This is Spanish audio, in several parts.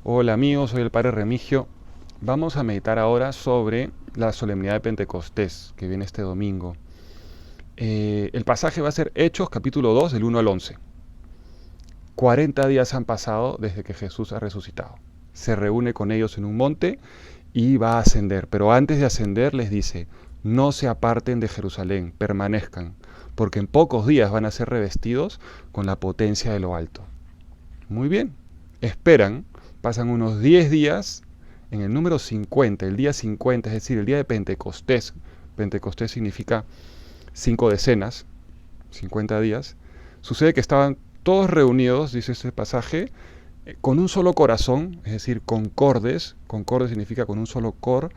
Hola amigos, soy el Padre Remigio. Vamos a meditar ahora sobre la solemnidad de Pentecostés, que viene este domingo. El pasaje va a ser Hechos capítulo 2, del 1 al 11. 40 días han pasado desde que Jesús ha resucitado. Se reúne con ellos en un monte y va a ascender. Pero antes de ascender les dice, no se aparten de Jerusalén, permanezcan, porque en pocos días van a ser revestidos con la potencia de lo alto. Muy bien, esperan, pasan unos 10 días, en el número 50, el día 50, es decir, el día de Pentecostés. Pentecostés significa 5 decenas, 50 días. Sucede que estaban todos reunidos, dice este pasaje, con un solo corazón, es decir, concordes. Concorde significa con un solo cor,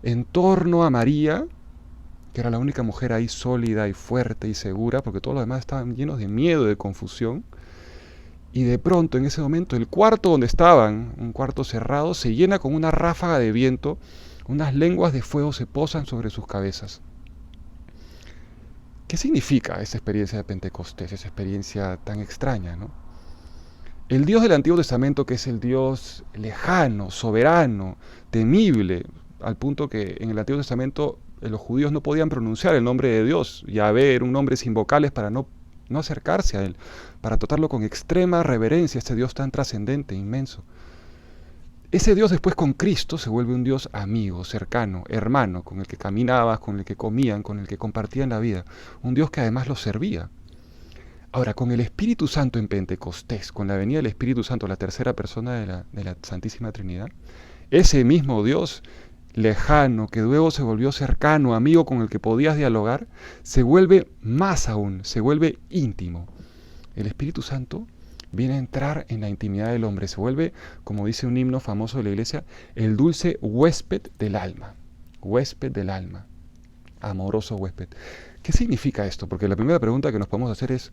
en torno a María, que era la única mujer ahí sólida y fuerte y segura, porque todos los demás estaban llenos de miedo y de confusión. Y de pronto, en ese momento, el cuarto donde estaban, un cuarto cerrado, se llena con una ráfaga de viento, unas lenguas de fuego se posan sobre sus cabezas. ¿Qué significa esa experiencia de Pentecostés, esa experiencia tan extraña, ¿no? El Dios del Antiguo Testamento, que es el Dios lejano, soberano, temible, al punto que en el Antiguo Testamento los judíos no podían pronunciar el nombre de Dios. Yahvé era un nombre sin vocales para no acercarse a Él, para tratarlo con extrema reverencia, este Dios tan trascendente, inmenso. Ese Dios después con Cristo se vuelve un Dios amigo, cercano, hermano, con el que caminabas, con el que comían, con el que compartían la vida. Un Dios que además los servía. Ahora, con el Espíritu Santo en Pentecostés, con la venida del Espíritu Santo, la tercera persona de la Santísima Trinidad, ese mismo Dios lejano, que luego se volvió cercano, amigo con el que podías dialogar, se vuelve más aún, se vuelve íntimo. El Espíritu Santo viene a entrar en la intimidad del hombre, se vuelve, como dice un himno famoso de la iglesia, el dulce huésped del alma, amoroso huésped. ¿Qué significa esto? Porque la primera pregunta que nos podemos hacer es,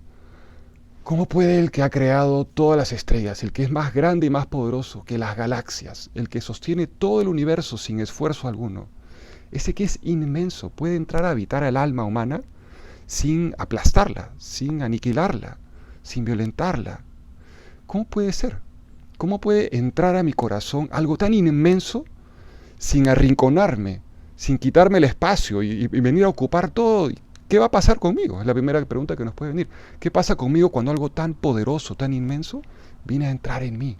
¿cómo puede el que ha creado todas las estrellas, el que es más grande y más poderoso que las galaxias, el que sostiene todo el universo sin esfuerzo alguno, ese que es inmenso, puede entrar a habitar al alma humana sin aplastarla, sin aniquilarla, sin violentarla? ¿Cómo puede ser? ¿Cómo puede entrar a mi corazón algo tan inmenso sin arrinconarme, sin quitarme el espacio y venir a ocupar todo? ¿Qué va a pasar conmigo? Es la primera pregunta que nos puede venir. ¿Qué pasa conmigo cuando algo tan poderoso, tan inmenso, viene a entrar en mí?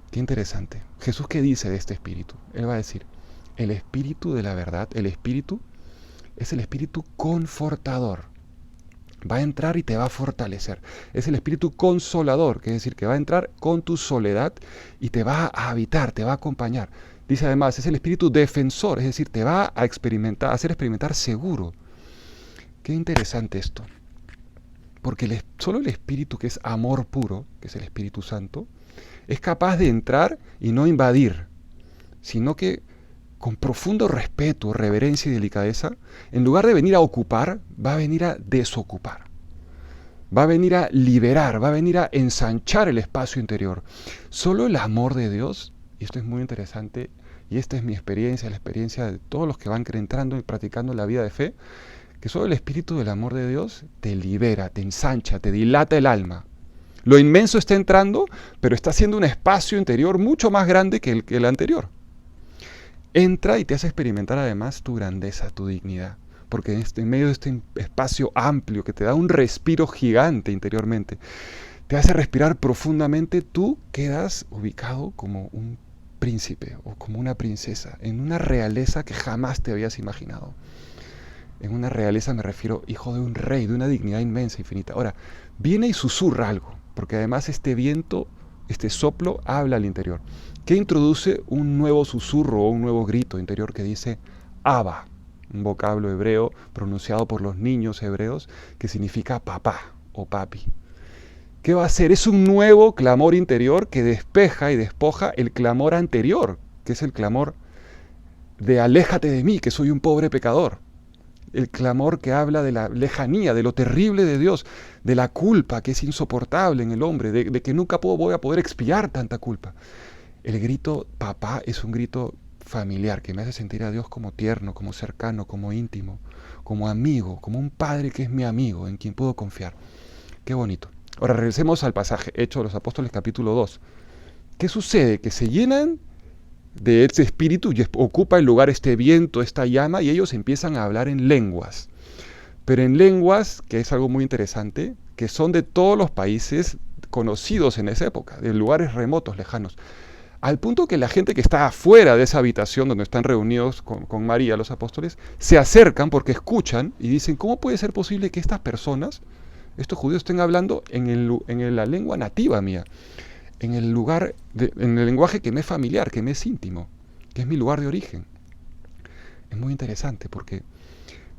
Qué interesante. Jesús, ¿qué dice de este espíritu? Él va a decir, el espíritu de la verdad, el espíritu es el espíritu confortador. Va a entrar y te va a fortalecer. Es el espíritu consolador, que es decir, que va a entrar con tu soledad y te va a habitar, te va a acompañar. Dice además, es el espíritu defensor, es decir, te va a experimentar, a hacer experimentar seguro. Qué interesante esto. Porque solo el espíritu que es amor puro, que es el Espíritu Santo, es capaz de entrar y no invadir, sino que con profundo respeto, reverencia y delicadeza, en lugar de venir a ocupar, va a venir a desocupar. Va a venir a liberar, va a venir a ensanchar el espacio interior. Solo el amor de Dios, y esto es muy interesante, y esta es mi experiencia, la experiencia de todos los que van entrando y practicando la vida de fe, que solo el espíritu del amor de Dios te libera, te ensancha, te dilata el alma. Lo inmenso está entrando, pero está haciendo un espacio interior mucho más grande que el anterior. Entra y te hace experimentar además tu grandeza, tu dignidad, porque en medio de este espacio amplio que te da un respiro gigante interiormente, te hace respirar profundamente, tú quedas ubicado como un príncipe o como una princesa, en una realeza que jamás te habías imaginado. En una realeza me refiero, hijo de un rey, de una dignidad inmensa, infinita. Ahora, viene y susurra algo, porque además este viento, este soplo, habla al interior, que introduce un nuevo susurro o un nuevo grito interior que dice Abba, un vocablo hebreo pronunciado por los niños hebreos que significa papá o papi. ¿Qué va a hacer? Es un nuevo clamor interior que despeja y despoja el clamor anterior, que es el clamor de aléjate de mí, que soy un pobre pecador. El clamor que habla de la lejanía, de lo terrible de Dios, de la culpa que es insoportable en el hombre, de que nunca voy a poder expiar tanta culpa. El grito papá es un grito familiar que me hace sentir a Dios como tierno, como cercano, como íntimo, como amigo, como un padre que es mi amigo, en quien puedo confiar. Qué bonito. Ahora regresemos al pasaje, Hechos de los Apóstoles capítulo 2. ¿Qué sucede? Que se llenan de ese espíritu y ocupa el lugar este viento, esta llama, y ellos empiezan a hablar en lenguas. Pero en lenguas, que es algo muy interesante, que son de todos los países conocidos en esa época, de lugares remotos, lejanos. Al punto que la gente que está afuera de esa habitación donde están reunidos con María, los apóstoles, se acercan porque escuchan y dicen, ¿cómo puede ser posible que estas personas, estos judíos, estén hablando en la lengua nativa mía? En el lenguaje que me es familiar, que me es íntimo, que es mi lugar de origen. Es muy interesante porque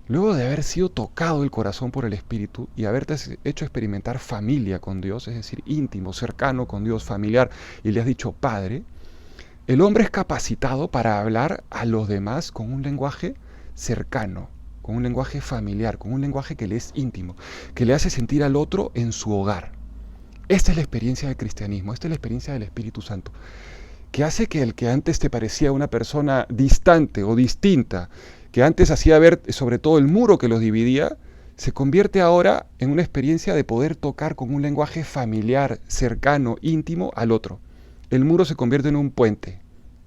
luego de haber sido tocado el corazón por el Espíritu y haberte hecho experimentar familia con Dios, es decir, íntimo, cercano con Dios, familiar, y le has dicho Padre, el hombre es capacitado para hablar a los demás con un lenguaje cercano, con un lenguaje familiar, con un lenguaje que le es íntimo, que le hace sentir al otro en su hogar. Esta es la experiencia del cristianismo, esta es la experiencia del Espíritu Santo, que hace que el que antes te parecía una persona distante o distinta, que antes hacía ver sobre todo el muro que los dividía, se convierte ahora en una experiencia de poder tocar con un lenguaje familiar, cercano, íntimo al otro. El muro se convierte en un puente.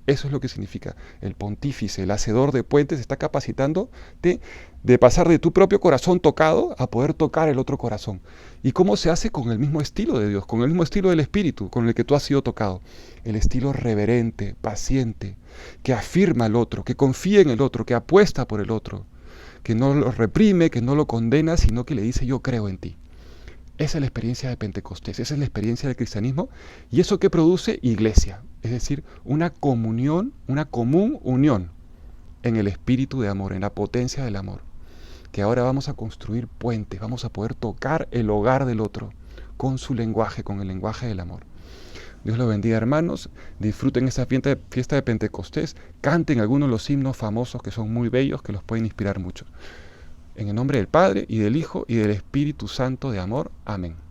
Eso es lo que significa. El pontífice, el hacedor de puentes, está capacitando de pasar de tu propio corazón tocado a poder tocar el otro corazón. ¿Y cómo se hace? Con el mismo estilo de Dios, con el mismo estilo del Espíritu con el que tú has sido tocado. El estilo reverente, paciente, que afirma al otro, que confía en el otro, que apuesta por el otro, que no lo reprime, que no lo condena, sino que le dice yo creo en ti. Esa es la experiencia de Pentecostés, esa es la experiencia del cristianismo, y eso que produce iglesia, es decir, una comunión, una común unión en el espíritu de amor, en la potencia del amor, que ahora vamos a construir puentes, vamos a poder tocar el hogar del otro con su lenguaje, con el lenguaje del amor. Dios los bendiga, hermanos, disfruten esta fiesta de Pentecostés, canten algunos de los himnos famosos que son muy bellos, que los pueden inspirar mucho. En el nombre del Padre, y del Hijo, y del Espíritu Santo de amor. Amén.